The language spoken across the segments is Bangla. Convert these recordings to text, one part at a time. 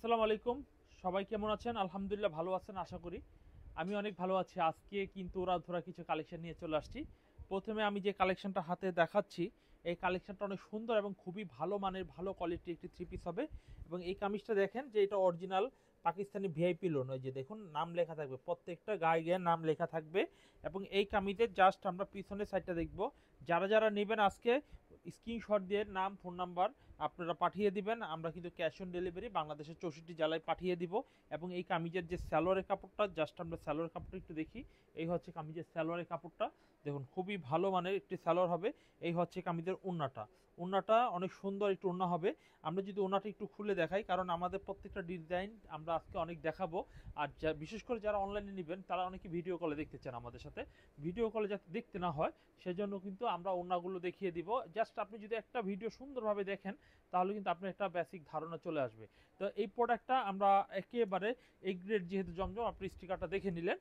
আসসালামু আলাইকুম। সবাই কেমন আছেন? আলহামদুলিল্লাহ ভালো আছেন আশা করি। আমি অনেক ভালো আছি। আজকে কিন্তু উড়াধুরা কিছু কালেকশন নিয়ে চলে আসছি। ১ম এ আমি যে কালেকশনটা হাতে দেখাচ্ছি, এই কালেকশনটা অনেক সুন্দর এবং খুবই ভালো মানের ভালো কোয়ালিটির একটি থ্রি পিস হবে। এবং এই কামিজটা দেখেন যে এটা অরিজিনাল পাকিস্তানি ভিআইপি লোন। ওই যে দেখুন নাম লেখা থাকবে। প্রত্যেকটা গায়ে গায়ে নাম লেখা থাকবে। এবং এই কামিজের জাস্ট আমরা পিছনের সাইডটা দেখব। যারা নিবেন আজকে স্ক্রিনশট দিয়ে নাম, ফোন নাম্বার আপনারা পাঠিয়ে দিবেন। আমরা কিন্তু ক্যাশ অন ডেলিভারি বাংলাদেশের 64 জেলায় পাঠিয়ে দিব। এবং এই কামিজের যে সালোয়ারের কাপড়টা, জাস্ট আমরা সালোয়ারের কাপড়টা একটু দেখি। এই হচ্ছে কামিজের সালোয়ারের কাপড়টা, দেখুন খুবই ভালো মানের একটি সালোয়ার হবে। এই হচ্ছে কামিজের ওড়নাটা। ওড়নাটা অনেক সুন্দর একটু ওড়না হবে। আমরা যদি ওড়নাটা একটু খুলে দেখাই, কারণ আমাদের প্রত্যেকটা ডিজাইন আমরা আজকে অনেক দেখাবো। আর বিশেষ করে যারা অনলাইনে নেবেন তারা অনেকে ভিডিও কলে দেখতে চান আমাদের সাথে। ভিডিও কলে যাতে দেখতে না হয় সেজন্য কিন্তু আমরা ওড়নাগুলো দেখিয়ে দিব। জাস্ট আপনি যদি একটা ভিডিও সুন্দরভাবে দেখেন তাহলে কিন্তু আপনার একটা বেসিক ধারণা চলে আসবে। তো এই প্রোডাক্টটা আমরা একেবারে এ গ্রেড, যেহেতু জমজম আপনি স্টিকারটা দেখে নিলেন,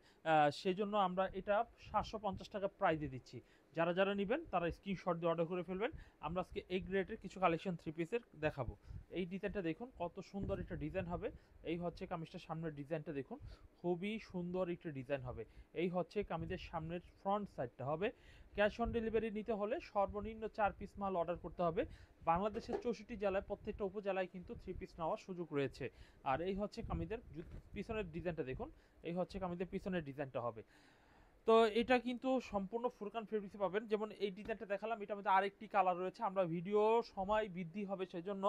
সেই জন্য আমরা এটা 750 টাকা প্রাইজে দিচ্ছি। যারা নেবেন তারা স্ক্রিনশট দিয়ে অর্ডার করে ফেলবেন। আমরা আজকে এই গ্রেডের কিছু কালেকশন থ্রি পিসের দেখাবো। এই ডিজাইনটা দেখুন কত সুন্দর একটা ডিজাইন হবে। এই হচ্ছে কামিজটার সামনের ডিজাইনটা দেখুন, খুবই সুন্দর একটা ডিজাইন হবে। এই হচ্ছে কামিজের সামনের ফ্রন্ট সাইডটা হবে। ক্যাশ অন ডেলিভারি নিতে হলে সর্বনিম্ন 4 পিস মাল অর্ডার করতে হবে। বাংলাদেশের 64 জেলায় প্রত্যেকটা উপজেলায় কিন্তু থ্রি পিস নেওয়ার সুযোগ রয়েছে। আর এই হচ্ছে কামিজের পিছনের ডিজাইনটা দেখুন। এই হচ্ছে কামিজের পিছনের ডিজাইনটা হবে। তো এটা কিন্তু সম্পূর্ণ ফুরকান ফেব্রিক্সে পাবেন। যেমন এই ডিজাইনটা দেখালাম, এটার মধ্যে আরেকটি কালার রয়েছে। আমরা ভিডিও সময় বৃদ্ধি হবে সেজন্য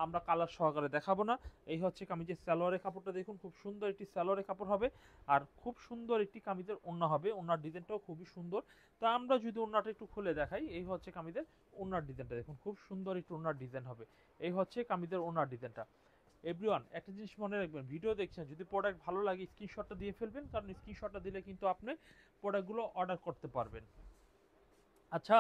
আমরা কালার সহকারে দেখাবো না। এই হচ্ছে কামিজের সালোয়ারের কাপড়টা দেখুন, খুব সুন্দর একটি সালোয়ারের কাপড় হবে। আর খুব সুন্দর একটি কামিজের ওড়না হবে। ওড়নার ডিজাইনটাও খুবই সুন্দর। তো আমরা যদি ওড়নাটা একটু খুলে দেখাই, এই হচ্ছে কামিজের ওড়নার ডিজাইনটা দেখুন, খুব সুন্দর একটি ওড়নার ডিজাইন হবে। এই হচ্ছে কামিজের ওড়নার ডিজাইনটা। এভরিওয়ান একটা জিনিস মনে রাখবেন, ভিডিও দেখছেন যদি প্রোডাক্ট ভালো লাগে স্ক্রিনশটটা দিয়ে ফেলবেন, কারণ স্ক্রিনশটটা দিলে কিন্তু আপনি প্রোডাক্টগুলো অর্ডার করতে পারবেন। আচ্ছা,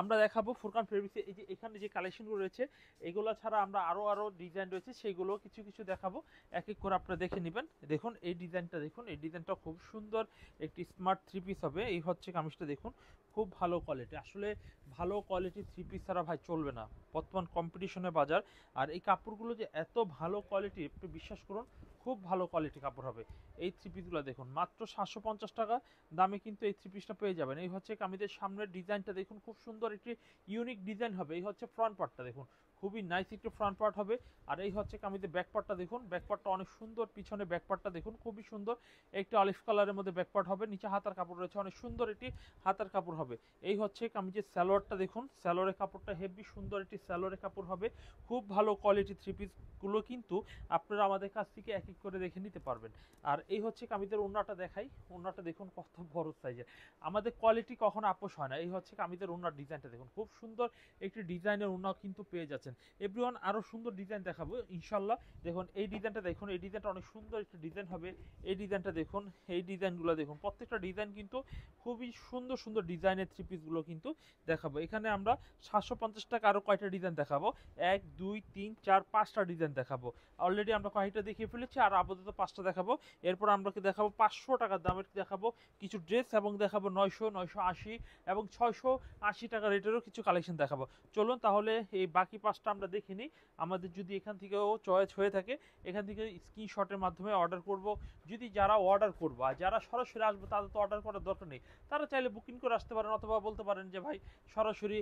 আমরা দেখাবো ফুরকান ফেব্রিক্সে এই যে এখানে যে কালেকশনগুলো রয়েছে, এগুলো ছাড়া আমরা আরো ডিজাইন রয়েছে, সেইগুলো কিছু দেখাবো। এক এক করে আপনারা দেখে নেবেন। দেখুন এই ডিজাইনটা দেখুন, এই ডিজাইনটা খুব সুন্দর একটি স্মার্ট থ্রি পিস হবে। এই হচ্ছে কামিজটা দেখুন, খুব ভালো কোয়ালিটি। আসলে ভালো কোয়ালিটির থ্রি পিস ছাড়া ভাই চলবে না বর্তমান কম্পিটিশনের বাজার। আর এই কাপড়গুলো যে এত ভালো কোয়ালিটি, একটু বিশ্বাস করুন, খুব ভালো কোয়ালিটি কাপড় হবে। এই থ্রি পিসগুলো দেখুন মাত্র 750 টাকা দামে কিন্তু এই থ্রি পিসটা পেয়ে যাবেন। এই হচ্ছে কামিজের সামনের ডিজাইনটা দেখুন, খুব সুন্দর একটি ইউনিক ডিজাইন হবে। এই হচ্ছে ফ্রন্ট পার্টটা দেখুন, খুবই নাইস একটু ফ্রন্ট পার্ট হবে। আর এই হচ্ছে কামিজের ব্যাক পার্টটা দেখুন, ব্যাক পার্টটা অনেক সুন্দর, পিছনে ব্যাক পার্টটা দেখুন খুবই সুন্দর একটি অলিভ কালারের মধ্যে ব্যাক পার্ট হবে। নিচে হাতার কাপড় রয়েছে, অনেক সুন্দর একটি হাতার কাপড় হবে। এই হচ্ছে কামিজের সালোয়ারটা দেখুন, সালোয়ারের কাপড়টা হেভি সুন্দর একটি সালোয়ারের কাপড় হবে। খুব ভালো কোয়ালিটি থ্রি পিসগুলো কিন্তু আপনারা আমাদের কাছ থেকে এক এক করে দেখে নিতে পারবেন। আর এই হচ্ছে কামিজের ওড়নাটা দেখাই, ওড়নাটা দেখুন কত বড় সাইজের। আমাদের কোয়ালিটি কখনো আপোষ হয় না। এই হচ্ছে কামিজের ওড়নার ডিজাইনটা দেখুন, খুব সুন্দর একটি ডিজাইনের ওড়না কিন্তু পেয়ে যাচ্ছেন। এভরিওয়ান আরো সুন্দর ডিজাইন দেখাবো ইনশাল্লাহ। দেখুন এই ডিজাইনটা দেখুন, এই ডিজাইনটা অনেক সুন্দর একটি ডিজাইন হবে। এই ডিজাইনটা দেখুন, এই ডিজাইনগুলো দেখুন, প্রত্যেকটা ডিজাইন কিন্তু খুবই সুন্দর সুন্দর ডিজাইনের থ্রি পিসগুলো কিন্তু দেখাবো। এখানে আমরা 750 টাকা আরো কয়টা ডিজাইন দেখাবো, 1 2 3 4 5টা ডিজাইন দেখাবো। অলরেডি আমরা কয়টা দেখিয়ে ফেলেছি, আর আপাতত 5টা দেখাবো। এরপর আমরা দেখাবো 500 টাকা দামের দেখাবো কিছু ড্রেস, এবং দেখাবো 900 980 এবং 680 টাকা রেটেরও কিছু কালেকশন দেখাবো। চলুন তাহলে এই বাকি 5টা আমরা দেখে নিই। আমাদের যদি এখান থেকেও চয়েস হয়ে থাকে, এখান থেকে স্ক্রিনশটের মাধ্যমে অর্ডার করব। যদি যারা অর্ডার করবো আর যারা সরাসরি আসবো তাদের তো অর্ডার করার দরকার নেই, তারা চাইলে বুকিং করে আসতে পারেন, অথবা বলতে পারেন যে ভাই সরাসরি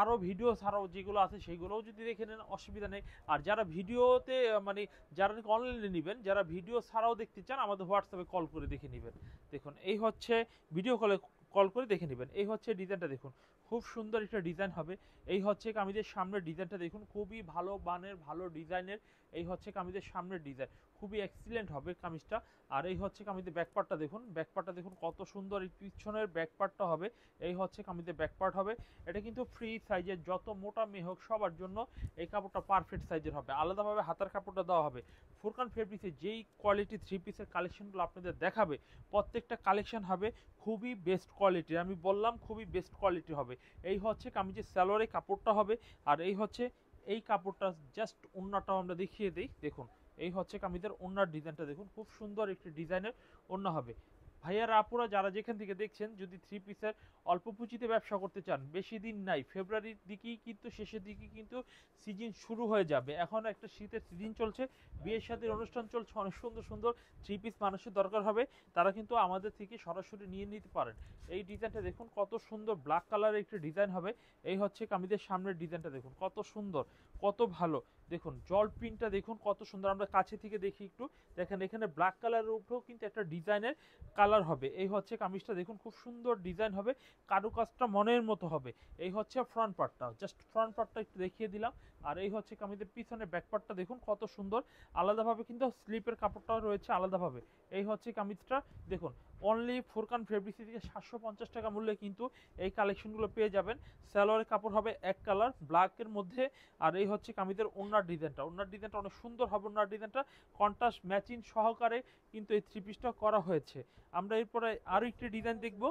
আরও ভিডিও ছাড়াও যেগুলো আছে সেগুলোও যদি দেখে নেন অসুবিধা নেই। আর যারা ভিডিওতে মানে যারা অনলাইনে নেবেন, যারা ভিডিও ছাড়াও দেখতে চান, আমাদের হোয়াটসঅ্যাপে কল করে দেখে নেবেন। দেখুন এই হচ্ছে ভিডিও কলে কল করে দেখে নেবেন। এই হচ্ছে ডিজাইনটা দেখুন, খুব সুন্দর একটা ডিজাইন হবে। এই হচ্ছে কামিজের সামনের ডিজাইনটা দেখুন, খুবই ভালো মানের ভালো ডিজাইনের। এই হচ্ছে কামিজের সামনের ডিজাইন, খুবই এক্সিলেন্ট হবে কামিজটা। আর এই হচ্ছে কামিজের ব্যাকপার্টটা দেখুন, ব্যাকপার্টটা দেখুন কত সুন্দর, এই পিছনের ব্যাকপার্টটা হবে। এই হচ্ছে কামিজের ব্যাকপার্ট হবে। এটা কিন্তু ফ্রি সাইজের, যত মোটা মেয়ে হোক সবার জন্য এই কাপড়টা পারফেক্ট সাইজের হবে। আলাদাভাবে হাতার কাপড়টা দেওয়া হবে। ফুরকান ফেব্রিক্সে যেই কোয়ালিটি থ্রি পিসের কালেকশনগুলো আপনাদের দেখাবে, প্রত্যেকটা কালেকশন হবে খুবই বেস্ট কোয়ালিটির। আমি বললাম খুবই বেস্ট কোয়ালিটি হবে। এই হচ্ছে কামিজের সালোয়ারের কাপড়টা হবে। আর এই হচ্ছে এই কাপড়টা, জাস্ট ওড়নাটাও আমরা দেখিয়ে দিই। দেখুন এই হচ্ছে কামিজের ওড়নার ডিজাইনটা দেখুন, খুব সুন্দর একটি ডিজাইনের ওড়না হবে। ভাইয়ারা আপুরা যারা যেখান থেকে দেখছেন, যদি থ্রি পিসের অল্প পুঁজিতে ব্যবসা করতে চান, বেশি দিন নাই, ফেব্রুয়ারির দিকেই কিন্তু, শেষের দিকে কিন্তু সিজন শুরু হয়ে যাবে। এখন একটা শীতের সিজন চলছে, বিয়ের শাদীর অনুষ্ঠান চলছে, অনেক সুন্দর সুন্দর থ্রি পিস মানুষের দরকার হবে, তারা কিন্তু আমাদের থেকে সরাসরি নিয়ে নিতে পারেন। এই ডিজাইনটা দেখুন কত সুন্দর, ব্ল্যাক কালারের একটি ডিজাইন হবে। এই হচ্ছে কামিজের সামনের ডিজাইনটা দেখুন কত সুন্দর, কত ভালো। দেখুন জল প্রিন্টটা দেখুন কত সুন্দর, আমরা কাছে থেকে দেখি একটু। দেখেন এখানে ব্ল্যাক কালারের উপরেও কিন্তু একটা ডিজাইনের কালার হবে। এই হচ্ছে কামিজটা দেখুন, খুব সুন্দর ডিজাইন হবে, কারুকাজটা মনের মতো হবে। এই হচ্ছে ফ্রন্ট পার্টটা, জাস্ট ফ্রন্ট পার্টটা একটু দেখিয়ে দিলাম। আর এই হচ্ছে কামিজের পিছনের ব্যাক পার্টটা দেখুন কত সুন্দর, আলাদাভাবে কিন্তু স্লিপের কাপড়টাও রয়েছে আলাদাভাবে। এই হচ্ছে কামিজটা দেখুন, অনলি ফুরকান ফেব্রিক্স থেকে 750 টাকা মূল্যে কিন্তু এই কালেকশনগুলো পেয়ে যাবেন। সালোয়ারের কাপড় হবে এক কালার ব্ল্যাকের মধ্যে। আর এই হচ্ছে কামিজের ওড়নার ডিজাইনটা, ওড়নার ডিজাইনটা অনেক সুন্দর হবে। ওড়নার ডিজাইনটা কন্ট্রাস্ট ম্যাচিং সহকারে কিন্তু এই থ্রি পিসটা করা হয়েছে। আমরা এরপরে আরও একটি ডিজাইন দেখব।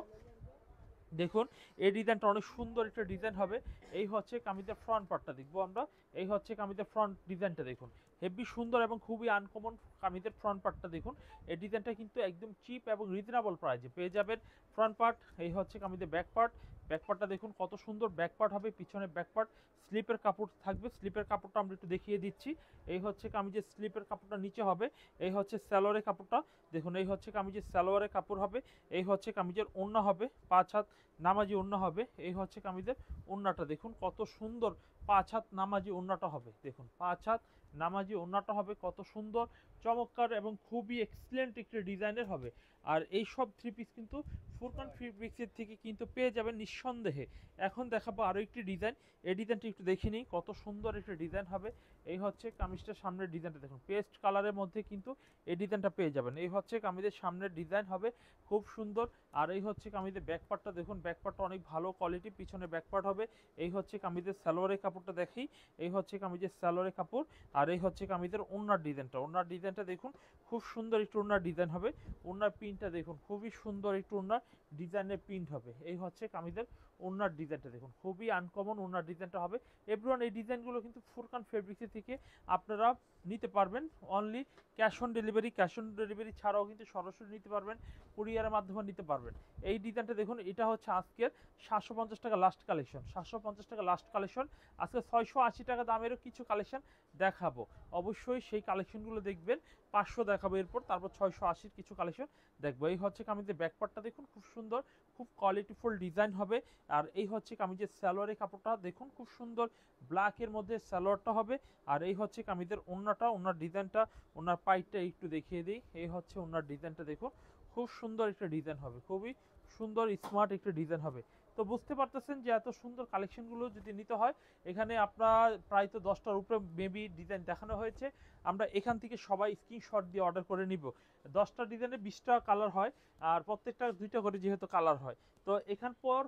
দেখুন এই ডিজাইনটা অনেক সুন্দর একটা ডিজাইন হবে। এই হচ্ছে কামিজের ফ্রন্ট পার্টটা দেখবো আমরা। এই হচ্ছে কামিজের ফ্রন্ট ডিজাইনটা দেখুন, হেভি সুন্দর এবং খুবই আনকমন কামিজের ফ্রন্ট পার্টটা দেখুন। এই ডিজাইনটা কিন্তু একদম চিপ এবং রিজনেবল প্রাইসে পেয়ে যাবেন ফ্রন্ট পার্ট। এই হচ্ছে কামিজের ব্যাক পার্ট, ব্যাক পার্টটা দেখুন কত সুন্দর ব্যাক পার্ট হবে, পিছনে ব্যাক পার্ট স্লিপের কাপড় থাকবে। স্লিপের কাপড়টা আমরা একটু দেখিয়ে দিচ্ছি। এই হচ্ছে কামিজের স্লিপের কাপড়টা নিচে হবে। এই হচ্ছে সালোয়ারের কাপড়টা দেখুন, এই হচ্ছে কামিজের সালোয়ারের কাপড় হবে। এই হচ্ছে কামিজের ওড়না হবে, 5 হাত নামাজি ওড়না হবে। এই হচ্ছে কামিজের ওড়নাটা দেখুন কত সুন্দর, 5 হাত নামাজি ওড়নাটা হবে। দেখুন 5 হাত নামাজি ওড়নাটা হবে, কত সুন্দর চমৎকার এবং খুবই এক্সিলেন্ট একটি ডিজাইনের হবে। আর এই সব থ্রি পিস কিন্তু ফুরকান ফেব্রিক্সের থেকে কিন্তু পেয়ে যাবেন নিঃসন্দেহে। এখন দেখাবো আরও একটি ডিজাইন, এই ডিজাইনটি একটু দেখে নিই, কত সুন্দর একটা ডিজাইন হবে। এই হচ্ছে কামিজটার সামনের ডিজাইনটা দেখুন, পেস্ট কালারের মধ্যে কিন্তু এই ডিজাইনটা পেয়ে যাবেন। এই হচ্ছে কামিজের সামনের ডিজাইন হবে, খুব সুন্দর। আর এই হচ্ছে কামিজের ব্যাক পার্টটা দেখুন, ব্যাক পার্টটা অনেক ভালো কোয়ালিটি, পিছনে ব্যাক পার্ট হবে। এই হচ্ছে কামিজের সালোয়ারের কাপড়টা দেখি। এই হচ্ছে কামিজের সালোয়ারের কাপড়। আর এই হচ্ছে কামিজের ওড়নার ডিজাইনটা, ওড়নার ডিজাইনটা দেখুন খুব সুন্দর একটু ওড়নার ডিজাইন হবে। ওড়নার প্রিন্টটা দেখুন খুবই সুন্দর একটু ওড়নার ডিজাইনের প্রিন্ট হবে। এই হচ্ছে কামিজের ওড়নার ডিজাইনটা দেখুন, খুবই আনকমন ওড়নার ডিজাইনটা হবে। এভরিওয়ান এই ডিজাইনগুলো কিন্তু ফুরকান ফেব্রিক্স থেকে আপনারা নিতে পারবেন only cash on delivery. Cash on delivery ছাড়াও কিন্তু সরাসরি নিতে পারবেন, কুরিয়ারের মাধ্যমে নিতে পারবেন। এই ডিজাইনটা দেখুন, এটা হচ্ছে আজকের 750 টাকা লাস্ট কালেকশন, 750 টাকা লাস্ট কালেকশন। আজকে 680 টাকা দামেরও কিছু কালেকশন দেখাবো, অবশ্যই সেই কালেকশনগুলো দেখবেন। 500 দেখাবো এরপর, তারপর 680 কিছু কালেকশন দেখবো। এই হচ্ছে কামিজের ব্যাকপার্টটা দেখুন খুব সুন্দর, খুব কোয়ালিটিফুল ডিজাইন হবে। আর এই হচ্ছে কামিজের সালোয়ারের কাপড়টা দেখুন খুব সুন্দর, ব্ল্যাকের মধ্যে সালোয়ারটা হবে। আর এই হচ্ছে কামিজের ওড়নাটা, ওড়নার ডিজাইনটা, ওড়নার পাইটটা একটু দেখিয়ে দিই। এই হচ্ছে ওড়নার ডিজাইনটা দেখুন, খুব সুন্দর একটা ডিজাইন হবে, খুবই সুন্দর স্মার্ট একটা ডিজাইন হবে। তো বুঝতে পারতেছেন যে এত সুন্দর কালেকশনগুলো যদি নিতে হয়, এখানে আপনার প্রায় তো 10টার উপরে মেবি ডিজাইন দেখানো হয়েছে। আমরা এখান থেকে সবাই স্ক্রিনশট দিয়ে অর্ডার করে নিব। 10টা ডিজাইনে 20টা কালার হয়, আর প্রত্যেকটা 2টা করে যেহেতু কালার হয়। তো এখান পর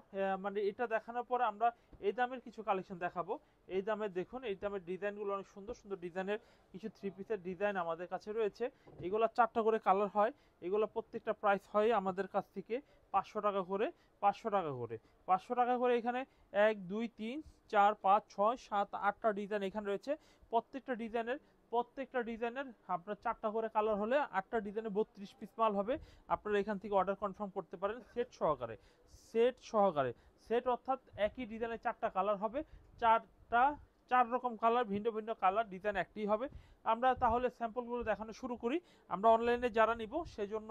মানে এটা দেখানোর পর আমরা এই দামের কিছু কালেকশন দেখাবো। এই দামের দেখুন, এই দামের ডিজাইনগুলো অনেক সুন্দর সুন্দর ডিজাইনের কিছু থ্রি পিসের ডিজাইন আমাদের কাছে রয়েছে। এগুলো 4টা করে কালার হয়। এগুলো প্রত্যেকটা প্রাইস হয় আমাদের কাছ থেকে 500 টাকা করে, 500 টাকা করে, 500 টাকা করে। এখানে 1 2 3 4 5 6 7 8টা ডিজাইন এখানে রয়েছে। প্রত্যেকটা ডিজাইনের আপনার 4টা করে কালার হলে 8টা ডিজাইনে 32 পিস মাল হবে। আপনারা এখান থেকে অর্ডার কনফার্ম করতে পারেন সেট সহকারে, সেট সহকারে। সেট অর্থাৎ একই ডিজাইনে 4টা কালার হবে, 4 রকম কালার, ভিন্ন ভিন্ন কালার, ডিজাইন একটাই হবে। আমরা তাহলে স্যাম্পলগুলো দেখানো শুরু করি। আমরা অনলাইনে যারা নিব সেজন্য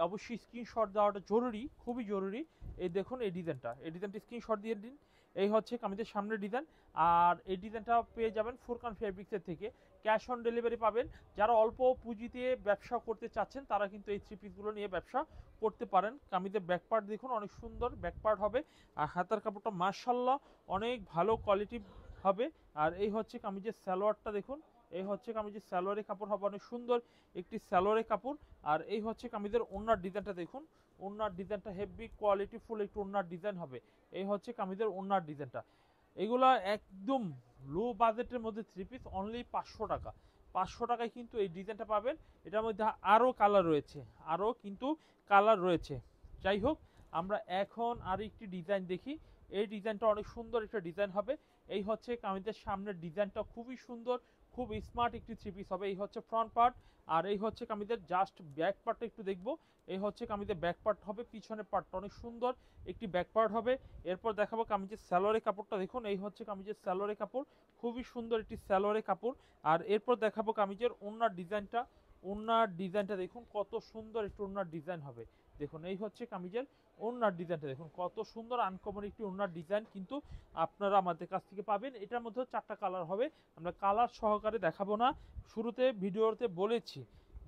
অবশ্যই স্ক্রিনশট দেওয়াটা জরুরি, খুবই জরুরি। এই দেখুন এই ডিজাইনটা, এই ডিজাইনটি স্ক্রিনশট দিয়ে দিন। এই হচ্ছে কামিজের সামনের ডিজাইন। আর এই ডিজাইনটা পেয়ে যাবেন ফুরকান ফেব্রিক্সের থেকে, ক্যাশ অন ডেলিভারি পাবেন। যারা অল্প পুঁজিতে ব্যবসা করতে চাচ্ছেন তারা কিন্তু এই থ্রি পিসগুলো নিয়ে ব্যবসা করতে পারেন। কামিজের ব্যাক পার্ট দেখুন অনেক সুন্দর ব্যাক পার্ট হবে। আর হাতার কাপড়টা মাশাআল্লাহ অনেক ভালো কোয়ালিটি হবে। আর এই হচ্ছে কামিজের সালোয়ারটা দেখুন, এই হচ্ছে কামিজের সালোয়ারের কাপড় হবে অনেক সুন্দর একটি সালোয়ারের কাপড়। আর এই হচ্ছে কামিজের ওড়নার ডিজাইনটা দেখুন, ওড়নার ডিজাইনটা হেভি কোয়ালিটি ফুল একটু ওড়নার ডিজাইন হবে। এই হচ্ছে কামিজের ওড়নার ডিজাইনটা। এগুলা একদম লো বাজেটের মধ্যে থ্রি পিস, অনলি 500 টাকা। 500 টাকায় কিন্তু এই ডিজাইনটা পাবেন। এটার মধ্যে আরও কালার রয়েছে, আরও কিন্তু কালার রয়েছে। যাই হোক, আমরা এখন আর একটি ডিজাইন দেখি। এই ডিজাইনটা অনেক সুন্দর একটা ডিজাইন হবে। এই হচ্ছে কামিজের সামনের ডিজাইনটা খুবই সুন্দর, খুব স্মার্ট একটি থ্রি পিস হবে। এই হচ্ছে ফ্রন্ট পার্ট, আর এই হচ্ছে কামিজের জাস্ট ব্যাক পার্টটা একটু দেখবো। এই হচ্ছে কামিজের ব্যাক পার্ট হবে, পিছনের পার্টটা অনেক সুন্দর একটি ব্যাক পার্ট হবে। এরপর দেখাবো কামিজের স্যালোয়ারের কাপড়টা দেখুন, এই হচ্ছে কামিজের স্যালোয়ারের কাপড়, খুবই সুন্দর একটি স্যালোয়ারের কাপড়। আর এরপর দেখাবো কামিজের ওড়নার ডিজাইনটা, ওড়নার ডিজাইনটা দেখুন কত সুন্দর একটু ওড়নার ডিজাইন হবে। দেখুন এই হচ্ছে কামিজের ওড়নার ডিজাইনটা দেখুন কত সুন্দর আনকমন একটি ওড়নার ডিজাইন কিন্তু আপনারা আমাদের কাছ থেকে পাবেন। এটার মধ্যে 4টা কালার হবে, আমরা কালার সহকারে দেখাবো না, শুরুতে ভিডিওতে বলেছি,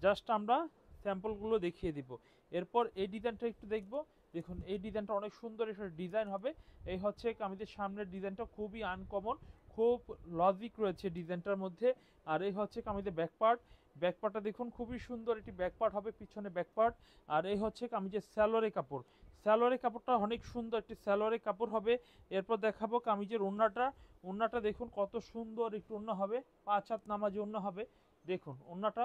জাস্ট আমরা স্যাম্পলগুলো দেখিয়ে দিব। এরপর এই ডিজাইনটা একটু দেখব। দেখুন এই ডিজাইনটা অনেক সুন্দর একটা ডিজাইন হবে। এই হচ্ছে কামিজের সামনের ডিজাইনটা খুবই আনকমন, খুব লজিক রয়েছে ডিজাইনটার মধ্যে। আর এই হচ্ছে কামিজের ব্যাক পার্ট, ব্যাক পার্টটা দেখুন খুবই সুন্দর একটি ব্যাক পার্ট হবে, পিছনে ব্যাক পার্ট। আর এই হচ্ছে কামিজের স্যালোয়ারের কাপড়, স্যালোয়ারের কাপড়টা অনেক সুন্দর একটি স্যালোয়ারের কাপড় হবে। এরপর দেখাবো কামিজের ওড়নাটা, ওড়নাটা দেখুন কত সুন্দর একটু ওড়না হবে, 5 হাত নামাজি ওড়না হবে। দেখুন ওড়নাটা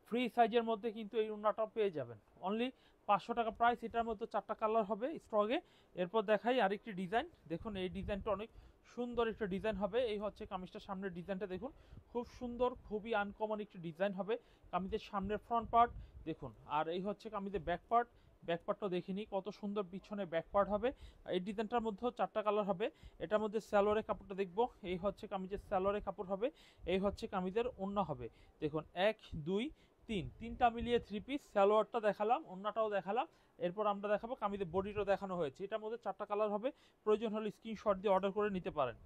ফ্রি সাইজের মধ্যে কিন্তু এই ওড়নাটা পেয়ে যাবেন অনলি 500 টাকা প্রাইস। এটার মধ্যে 4টা কালার হবে স্টকে। এরপর দেখাই আরেকটি ডিজাইন, দেখুন এই ডিজাইনটা অনেক সুন্দর একটা ডিজাইন হবে। এই হচ্ছে কামিজটার সামনের ডিজাইনটা দেখুন খুব সুন্দর, খুবই আনকমন একটি ডিজাইন হবে কামিজের সামনের ফ্রন্ট পার্ট দেখুন। আর এই হচ্ছে কামিজের ব্যাক পার্ট, ব্যাক পার্টটা দেখিনি কত সুন্দর পিছনে ব্যাক পার্ট হবে। এই ডিজাইনটার মধ্যেও 4টা কালার হবে। এটার মধ্যে স্যালোয়ারের কাপড়টা দেখবো, এই হচ্ছে কামিজের স্যালোয়ারের কাপড় হবে, এই হচ্ছে কামিজের ওড়না হবে। দেখুন 1 2 3, তিনটা মিলিয়ে থ্রি পিস, সালোয়ারটা দেখালাম, ওড়নাটাও দেখালাম। এরপর আমরা দেখাবো কামিজের বডিটাও দেখানো হয়েছে। এটার মধ্যে 4টা কালার হবে, প্রয়োজন হলে স্ক্রিনশট দিয়ে অর্ডার করে নিতে পারেন।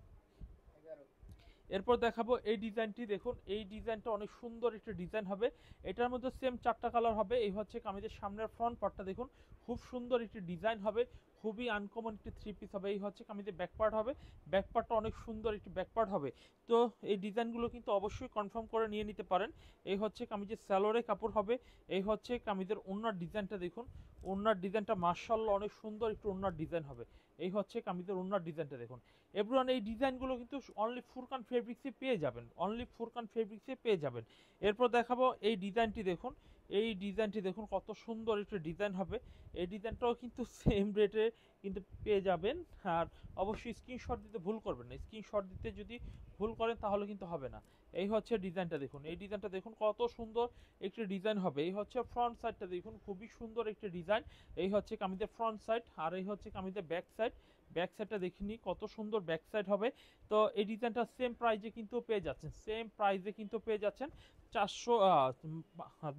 এরপর দেখাবো এই ডিজাইনটি, দেখুন এই ডিজাইনটা অনেক সুন্দর একটা ডিজাইন হবে। এটার মধ্যে সেম 4টা কালার হবে। এই হচ্ছে কামিজের সামনের ফ্রন্ট পার্টটা দেখুন খুব সুন্দর একটি ডিজাইন হবে, খুবই আনকমন একটি থ্রি পিস হবে। এই হচ্ছে কামিজের ব্যাক পার্ট হবে, ব্যাক পার্টটা অনেক সুন্দর একটি ব্যাক পার্ট হবে। তো এই ডিজাইনগুলো কিন্তু অবশ্যই কনফার্ম করে নিয়ে নিতে পারেন। এই হচ্ছে কামিজের স্যালোয়ারের কাপড় হবে, এই হচ্ছে কামিজের ওড়নার ডিজাইনটা দেখুন, ওড়নার ডিজাইনটা মাশাআল্লাহ অনেক সুন্দর একটু ওড়নার ডিজাইন হবে। এই হচ্ছে কামিজের ওড়নার ডিজাইনটা দেখুন। এভরিওয়ান এই ডিজাইনগুলো কিন্তু অনলি ফুরকান ফেব্রিক্সে পেয়ে যাবেন, অনলি ফুরকান ফেব্রিক্সে পেয়ে যাবেন। এরপর দেখাবো এই ডিজাইনটি দেখুন, এই ডিজাইনটি দেখুন কত সুন্দর একটা ডিজাইন হবে। এই ডিজাইনটাও কিন্তু সেম রেটে কিন্তু পেয়ে যাবেন। আর অবশ্যই স্ক্রিনশট দিতে ভুল করবেন না, স্ক্রিনশট দিতে যদি ভুল করেন তাহলে কিন্তু হবে না। এই হচ্ছে ডিজাইনটা দেখুন, এই ডিজাইনটা দেখুন কত সুন্দর একটি ডিজাইন হবে। এই হচ্ছে ফ্রন্ট সাইডটা দেখুন খুবই সুন্দর একটি ডিজাইন। এই হচ্ছে কামিজের ফ্রন্ট সাইড, আর এই হচ্ছে কামিজের ব্যাক সাইড, ব্যাক সাইডটা দেখিনি কত সুন্দর ব্যাক সাইড হবে। তো এই ডিজাইনটা সেম প্রাইজে কিন্তু পেয়ে যাচ্ছেন, সেম প্রাইজে কিন্তু পেয়ে যাচ্ছেন 400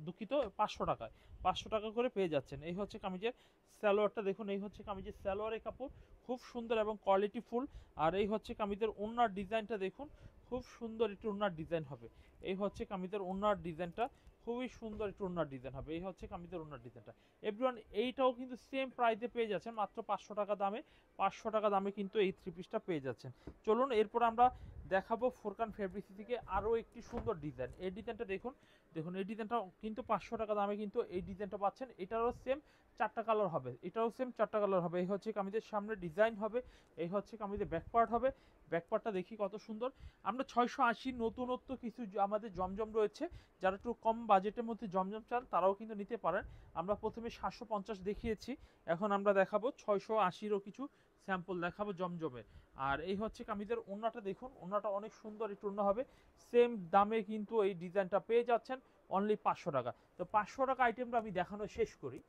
দুঃখিত 500 টাকায়, 500 টাকা করে পেয়ে যাচ্ছেন। এই হচ্ছে কামিজের সালোয়ারটা দেখুন, এই হচ্ছে কামিজের সালোয়ারের কাপড় খুব সুন্দর এবং কোয়ালিটি ফুল। আর এই হচ্ছে কামিজের ওড়নার ডিজাইনটা দেখুন খুব সুন্দর একটু ওড়নার ডিজাইন হবে। এই হচ্ছে কামিজের ওড়নার ডিজাইনটা খুবই সুন্দর একটু ওড়নার ডিজাইন হবে। এই হচ্ছে কামিজের ওড়নার ডিজাইনটা। এভরিওয়ান এইটাও কিন্তু সেম প্রাইসে পেয়ে যাচ্ছেন মাত্র 500 টাকা দামে, 500 টাকা দামে কিন্তু এই থ্রি পিসটা পেয়ে যাচ্ছেন। চলুন এরপর আমরা দেখাবো ফোরকান ফেব্রিক্স থেকে আরও একটি সুন্দর ডিজাইন। এই ডিজাইনটা দেখুন, দেখুন এই ডিজাইনটা কিন্তু 500 টাকা দামে কিন্তু এই ডিজাইনটা পাচ্ছেন। এটারও সেম 4টা কালার হবে, এটাও সেম 4টা কালার হবে। এই হচ্ছে কামিজের সামনে ডিজাইন হবে, এই হচ্ছে কামিজের ব্যাক পার্ট হবে। ব্যাক পার্টটা দেখি কত সুন্দর। আমরা 680 নতুনত্ব কিছু আমাদের জমজম রয়েছে, যারা একটু কম বাজেটের মধ্যে জমজম চান তারাও কিন্তু নিতে পারেন। আমরা প্রথমে 750 দেখিয়েছি, এখন আমরা দেখাবো 680রও কিছু স্যাম্পল দেখাবো জমজমের। আর এই হচ্ছে কামিজের ওড়নাটা দেখুন, ওড়নাটা অনেক সুন্দর একটু ওড়না হবে। সেম দামে কিন্তু এই ডিজাইনটা পেয়ে যাচ্ছেন অনলি 500 টাকা। তো 500 টাকা আইটেমটা আমি দেখানো শেষ করি।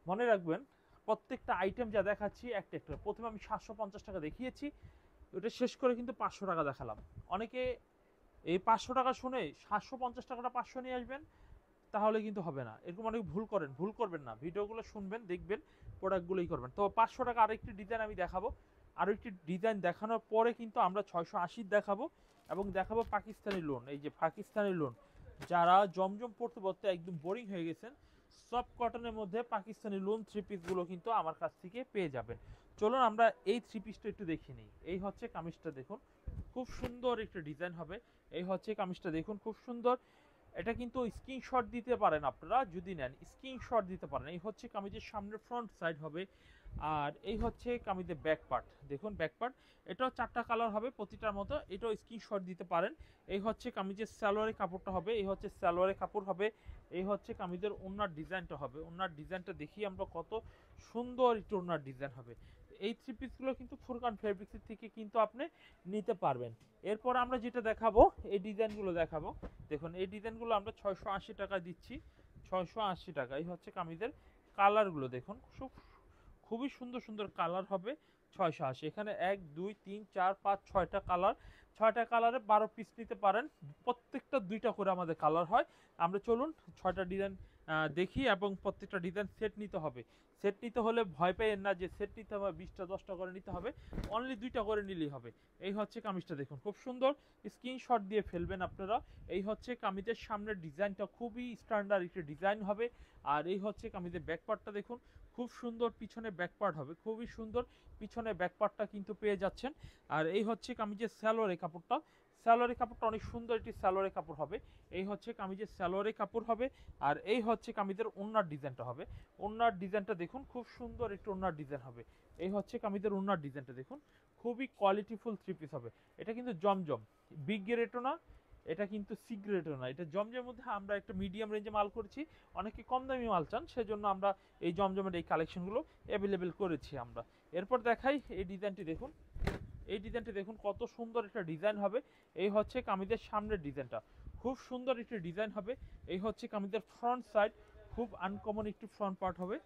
মনে রাখবেন প্রত্যেকটা আইটেম যা দেখাচ্ছি একটা একটা, প্রথমে আমি 750 টাকা দেখিয়েছি, ওটা শেষ করে কিন্তু 500 টাকা দেখালাম। অনেকে এই 500 টাকা শুনে 750 টাকাটা 500 নিয়ে আসবেন, তাহলে কিন্তু হবে না। এরকম অনেক ভুল করেন, ভুল করবেন না, ভিডিওগুলো শুনবেন দেখবেন প্রোডাক্টগুলোই করবেন। তো 500 টাকা আরেকটি ডিজাইন আমি দেখাবো, আরও একটি ডিজাইন দেখানোর পরে কিন্তু আমরা 680 দেখাবো এবং দেখাবো পাকিস্তানি লোন। এই যে পাকিস্তানি লোন, যারা জমজম পড়তে পড়তে একদম বোরিং হয়ে গেছেন, সফট কটনের মধ্যে পাকিস্তানি লোন থ্রি পিসগুলো কিন্তু আমার কাছ থেকে পেয়ে যাবেন। চলুন আমরা এই থ্রি পিসটা একটু দেখে নিই। এই হচ্ছে কামিজটা দেখুন খুব সুন্দর একটা ডিজাইন হবে। এই হচ্ছে কামিজটা দেখুন খুব সুন্দর, এটা কিন্তু স্ক্রিনশট দিতে পারেন আপনারা, যদি নেন স্ক্রিনশট দিতে পারেন। এই হচ্ছে কামিজের সামনের ফ্রন্ট সাইড হবে, আর এই হচ্ছে কামিজের ব্যাক পার্ট দেখুন, ব্যাক পার্ট এটাও 4টা কালার হবে প্রতিটার মতো, এটাও স্ক্রিনশট দিতে পারেন। এই হচ্ছে কামিজের সালোয়ারের কাপড়টা হবে, এই হচ্ছে সালোয়ারের কাপড় হবে। এই হচ্ছে কামিজের ওড়নার ডিজাইনটা হবে, ওড়নার ডিজাইনটা দেখি আমরা কত সুন্দর একটু ওড়নার ডিজাইন হবে। এই থ্রি পিসগুলো কিন্তু ফুরকান ফেব্রিক্স থেকে কিন্তু আপনি নিতে পারবেন। এরপর আমরা যেটা দেখাবো, এই ডিজাইনগুলো দেখাবো। দেখুন এই ডিজাইনগুলো আমরা 680 টাকা দিচ্ছি, 680 টাকা। এই হচ্ছে কামিজের কালারগুলো দেখুন, খুবই সুন্দর সুন্দর কালার হবে। 680, এখানে 1 2 3 4 5 6টা কালার, 6টা কালারে 12 পিস নিতে পারেন। প্রত্যেকটা 2টা করে আমাদের কালার হয়। আমরা চলুন 6টা ডিজাইন দেখি, এবং প্রত্যেকটা ডিজাইন সেট নিতে হবে। সেট নিতে হলে ভয় পেয়েন না যে সেট নিতে হবে 20টা 10টা করে নিতে হবে, অনলি 2টা করে নিলেই হবে। এই হচ্ছে কামিজটা দেখুন, খুব সুন্দর, স্ক্রিনশট দিয়ে ফেলবেন আপনারা। এই হচ্ছে কামিজের সামনের ডিজাইনটা, খুবই স্ট্যান্ডার্ড একটা ডিজাইন হবে। আর এই হচ্ছে কামিজের ব্যাকপার্টটা দেখুন, খুব সুন্দর পিছনে ব্যাকপার্ট হবে, খুবই সুন্দর পিছনে ব্যাকপার্টটা কিন্তু পেয়ে যাচ্ছেন। আর এই হচ্ছে কামিজের স্যালোয়ারের কাপড়টা, স্যালোয়ারের কাপড়টা অনেক সুন্দর একটি স্যালোয়ারের কাপড় হবে। এই হচ্ছে কামিজের স্যালোয়ারের কাপড় হবে। আর এই হচ্ছে কামিজের ওড়নার ডিজাইনটা হবে। ওড়নার ডিজাইনটা দেখুন, খুব সুন্দর একটি ওড়নার ডিজাইন হবে। এই হচ্ছে কামিজের ওড়নার ডিজাইনটা দেখুন, খুবই কোয়ালিটিফুল থ্রি পিস হবে। এটা কিন্তু জমজম, বিগ গ্রেডও না, এটা কিন্তু সি গ্রেডও না, এটা জমজমের মধ্যে আমরা একটা মিডিয়াম রেঞ্জে মাল করেছি। অনেকে কম দামি মাল চান, সেজন্য আমরা এই জমজমের এই কালেকশনগুলো অ্যাভেলেবেল করেছি আমরা। এরপর দেখাই এই ডিজাইনটি দেখুন, এই ডিজাইনটি দেখুন কত সুন্দর একটা ডিজাইন হবে। এই হচ্ছে কামিজের সামনের ডিজাইনটা, খুব সুন্দর একটি ডিজাইন হবে। এই হচ্ছে কামিজের ফ্রন্ট সাইড, খুব আনকমন একটি ফ্রন্ট পার্ট হবে।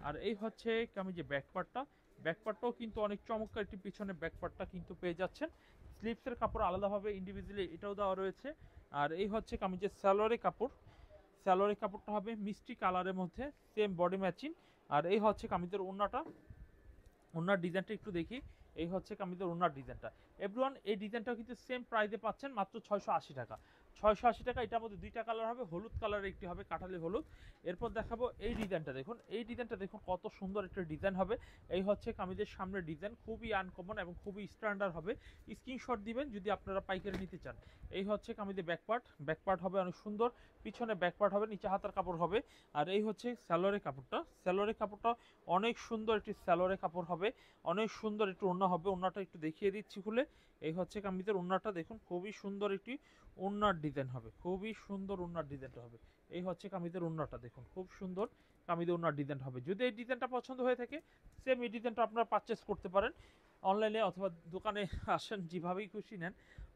আর এই হচ্ছে কামিজের ব্যাক পার্টটা, ব্যাক পার্টটাও কিন্তু অনেক চমৎকার একটি পিছনে ব্যাক পার্টটা কিন্তু পেয়ে যাচ্ছেন। স্লিভসের কাপড় আলাদাভাবে ইন্ডিভিজুয়ালি এটাও দেওয়া রয়েছে। আর এই হচ্ছে কামিজের সালোয়ারের কাপড়, সালোয়ারের কাপড়টা হবে মিষ্টি কালারের মধ্যে, সেম বডি ম্যাচিং। আর এই হচ্ছে কামিজের ওড়নাটা, ওড়নার ডিজাইনটা একটু দেখি। এই হচ্ছে কামিজের ওড়নার ডিজাইনটা। এভরিওয়ান এই ডিজাইনটাও কিন্তু সেম প্রাইসে পাচ্ছেন, মাত্র 680 টাকা। 680 টাকা। এটার মধ্যে 2টা কালার হবে, হলুদ কালারের একটি হবে, কাঠালি হলুদ। এরপর দেখাবো এই ডিজাইনটা দেখুন, এই ডিজাইনটা দেখুন কত সুন্দর একটা ডিজাইন হবে। এই হচ্ছে কামিজের সামনের ডিজাইন, খুবই আনকমন এবং খুবই স্ট্যান্ডার্ড হবে। স্ক্রিনশট দিবেন যদি আপনারা পাইকারি নিতে চান। এই হচ্ছে কামিজের ব্যাকপার্ট, ব্যাকপার্ট হবে অনেক সুন্দর, পিছনে ব্যাকপার্ট হবে, নিচে হাতার কাপড় হবে। আর এই হচ্ছে সালোয়ারের কাপড়টা, সালোয়ারের কাপড়টা অনেক সুন্দর একটি সালোয়ারের কাপড় হবে, অনেক সুন্দর একটু ওড়না হবে। ওড়নাটা একটু দেখিয়ে দিচ্ছি খুলে। এই হচ্ছে কামিজের ওড়নাটা দেখুন, খুবই সুন্দর একটি ওড়নার ডিজাইন হবে, খুবই সুন্দর ওড়নার ডিজাইনটা হবে। এই হচ্ছে কামিজের ওড়নাটা দেখুন, খুব সুন্দর কামিজের ওড়নার ডিজাইন হবে। যদি এই ডিজাইনটা পছন্দ হয়ে থাকে, সেম এই ডিজাইনটা আপনারা পারচেস করতে পারেন অনলাইনে, অথবা দোকানে আসেন, যেভাবেই খুশি নেন,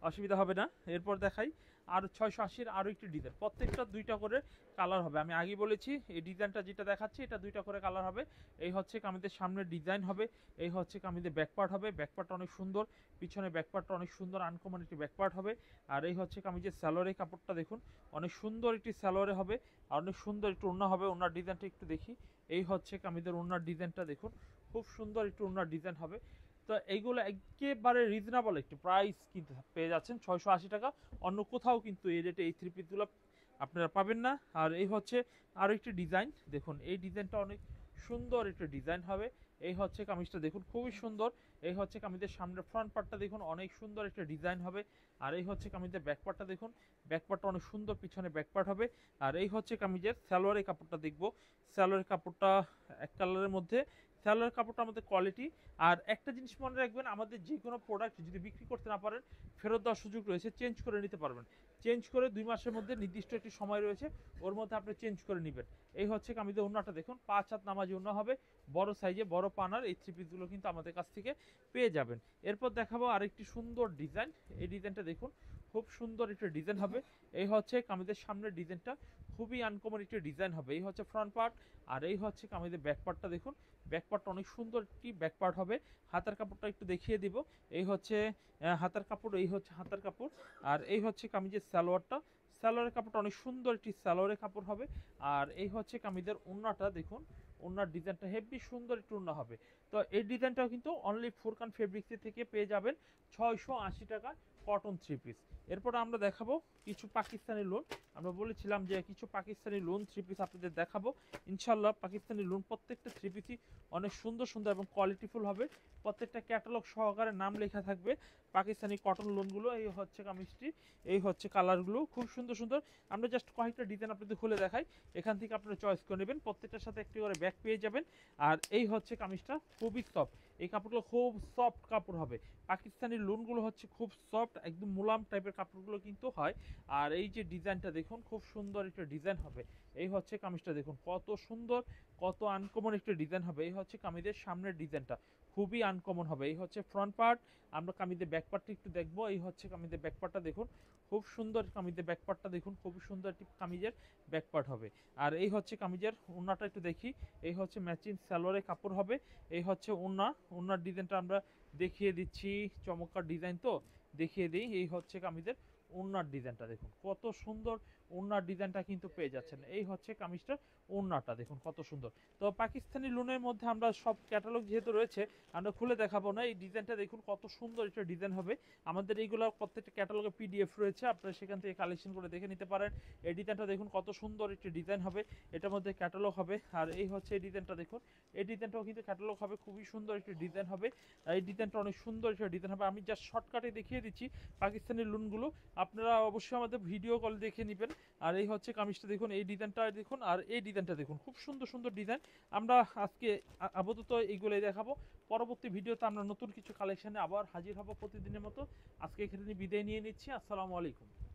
অসুবিধা হবে না। এরপর দেখাই আর 680-র আরও একটি ডিজাইন, প্রত্যেকটা 2টা করে কালার হবে। আমি আগেই বলেছি এই ডিজাইনটা যেটা দেখাচ্ছি এটা 2টা করে কালার হবে। এই হচ্ছে কামিজের সামনের ডিজাইন হবে। এই হচ্ছে কামিজের ব্যাকপার্ট হবে, ব্যাকপার্টটা অনেক সুন্দর, পিছনে ব্যাকপার্টটা অনেক সুন্দর, আনকমন একটি ব্যাকপার্ট হবে। আর এই হচ্ছে কামিজের স্যালোয়ারের কাপড়টা দেখুন, অনেক সুন্দর একটি স্যালোয়ারে হবে, আর অনেক সুন্দর একটু ওড়না হবে। ওড়নার ডিজাইনটা একটু দেখি। এই হচ্ছে কামিজের ওড়নার ডিজাইনটা দেখুন, খুব সুন্দর একটু ওড়নার ডিজাইন হবে। তো এইগুলো একেবারে রিজনেবল একটি প্রাইস কিন্তু পেয়ে যাচ্ছেন, 680 টাকা। অন্য কোথাও কিন্তু এই রেটে এই থ্রি পিসগুলো আপনারা পাবেন না। আর এই হচ্ছে আরও একটি ডিজাইন দেখুন, এই ডিজাইনটা অনেক সুন্দর একটা ডিজাইন হবে। এই হচ্ছে কামিজটা দেখুন, খুবই সুন্দর। এই হচ্ছে কামিজের সামনের ফ্রন্ট পার্টটা দেখুন, অনেক সুন্দর একটা ডিজাইন হবে। আর এই হচ্ছে কামিজের ব্যাক পার্টটা দেখুন, ব্যাক পার্টটা অনেক সুন্দর, পিছনে ব্যাক পার্ট হবে। আর এই হচ্ছে কামিজের সালোয়ারের কাপড়টা দেখবো, সালোয়ারের কাপড়টা এক কালারের মধ্যে, সালোয়ার কাপড়টা আমাদের কোয়ালিটি। আর একটা জিনিস মনে রাখবেন, আমাদের যে কোনো প্রোডাক্ট যদি বিক্রি করতে না পারেন, ফেরত দেওয়ার সুযোগ রয়েছে, চেঞ্জ করে নিতে পারবেন। চেঞ্জ করে 2 মাসের মধ্যে নির্দিষ্ট একটি সময় রয়েছে, ওর মধ্যে আপনি চেঞ্জ করে নেবেন। এই হচ্ছে কামিজের ওড়নাটা দেখুন, 5 হাত নামাজি ওড়না হবে, বড় সাইজে, বড় পানার এই থ্রি পিসগুলো কিন্তু আমাদের কাছ থেকে পেয়ে যাবেন। এরপর দেখাবো আরেকটি সুন্দর ডিজাইন। এই ডিজাইনটা দেখুন, খুব সুন্দর একটা ডিজাইন হবে। এই হচ্ছে কামিজের সামনের ডিজাইনটা, খুবই আনকমন একটা ডিজাইন হবে। এই হচ্ছে ফ্রন্ট পার্ট। আর এই হচ্ছে কামিজের ব্যাক পার্টটা দেখুন, ব্যাক পার্টটা অনেক সুন্দর একটি ব্যাক পার্ট হবে। হাতার কাপড়টা একটু দেখিয়ে দিব। এই হচ্ছে হাতার কাপড়, এই হচ্ছে হাতার কাপড়। আর এই হচ্ছে কামিজের সালোয়ারটা, সালোয়ারের কাপড়টা অনেক সুন্দর একটি সালোয়ারের কাপড় হবে। আর এই হচ্ছে কামিজের ওড়নাটা দেখুন, ওড়নার ডিজাইনটা হেভি সুন্দর একটু ওড়না হবে। তো এই ডিজাইনটাও কিন্তু অনলি ফুরকান ফেব্রিক্স থেকে পেয়ে যাবেন 680 টাকা কটন থ্রি পিস। এরপর আমরা দেখাবো কিছু পাকিস্তানি লোন। আমরা বলেছিলাম যে কিছু পাকিস্তানি লোন থ্রি পিস আপনাদের দেখাবো ইনশাল্লাহ। পাকিস্তানি লোন প্রত্যেকটা থ্রি পিসই অনেক সুন্দর সুন্দর এবং কোয়ালিটিফুল হবে, প্রত্যেকটা ক্যাটালগ সহকারে নাম লেখা থাকবে। পাকিস্তানি কটন লোনগুলো, এই হচ্ছে কামিজটি, এই হচ্ছে কালারগুলো, খুব সুন্দর সুন্দর। আমরা জাস্ট কয়েকটা ডিজাইন আপনাদের খুলে দেখাই, এখান থেকে আপনারা চয়েস করে নেবেন। প্রত্যেকটার সাথে একটি করে ব্যাগ পেয়ে যাবেন। আর এই হচ্ছে কামিজটা, খুবই সফট, এই কাপড়গুলো খুব সফট কাপড় হবে। পাকিস্তানি লোনগুলো হচ্ছে খুব সফট, একদম মোলাম টাইপের কাপড়গুলো কিন্তু হয়। আর এই যে ডিজাইনটা দেখুন, খুব সুন্দর একটা ডিজাইন হবে। এই হচ্ছে কামিজটা দেখুন, কত সুন্দর, কত আনকমন একটা ডিজাইন হবে। এই হচ্ছে কামিজের সামনের ডিজাইনটা, খুবই আনকমন হবে। এই হচ্ছে ফ্রন্ট পার্ট। আমরা কামিজের ব্যাক পার্টটা একটু দেখবো। এই হচ্ছে কামিজের ব্যাক পার্টটা দেখুন, খুব সুন্দর কামিজের ব্যাক পার্টটা দেখুন, খুব সুন্দর একটি কামিজের ব্যাক পার্ট হবে। আর এই হচ্ছে কামিজের ওড়নাটা একটু দেখি। এই হচ্ছে ম্যাচিং সালোয়ারের কাপড় হবে। এই হচ্ছে ওড়না, ওড়নার ডিজাইনটা আমরা দেখিয়ে দিচ্ছি, চমৎকার ডিজাইন তো দেখিয়ে দিই। এই হচ্ছে কামিজের ওড়নার ডিজাইনটা দেখুন, কত সুন্দর ওড়নার ডিজাইনটা কিন্তু পেয়ে যাচ্ছেন। এই হচ্ছে কামিজটার ওড়নাটা দেখুন কত সুন্দর। তো পাকিস্তানি লুনের মধ্যে আমরা সব ক্যাটালগ যেহেতু রয়েছে আমরা খুলে দেখাবো না। এই ডিজাইনটা দেখুন কত সুন্দর একটা ডিজাইন হবে। আমাদের এইগুলো প্রত্যেকটা ক্যাটালগে পিডিএফ রয়েছে, আপনারা সেখান থেকে কালেকশন করে দেখে নিতে পারেন। এই ডিজাইনটা দেখুন কত সুন্দর একটি ডিজাইন হবে, এটার মধ্যে ক্যাটালগ হবে। আর এই হচ্ছে এই ডিজাইনটা দেখুন, এই ডিজাইনটাও কিন্তু ক্যাটালগ হবে, খুবই সুন্দর একটি ডিজাইন হবে। এই ডিজাইনটা অনেক সুন্দর একটা ডিজাইন হবে। আমি জাস্ট শর্টকাটে দেখিয়ে দিচ্ছি পাকিস্তানি লুনগুলো, আপনারা অবশ্যই আমাদের ভিডিও কল দেখে নেবেন। আর এই হচ্ছে কামিজটা দেখুন, এই ডিজাইনটা দেখুন, আর এই ডিজাইনটা দেখুন, খুব সুন্দর সুন্দর ডিজাইন। আমরা আজকে আপাতত এইগুলোই দেখাবো। পরবর্তী ভিডিওতে আমরা নতুন কিছু কালেকশনে আবার হাজির হব প্রতিদিনের মতো। আজকে এখানে বিদায় নিয়ে নিচ্ছি। আসসালামু আলাইকুম।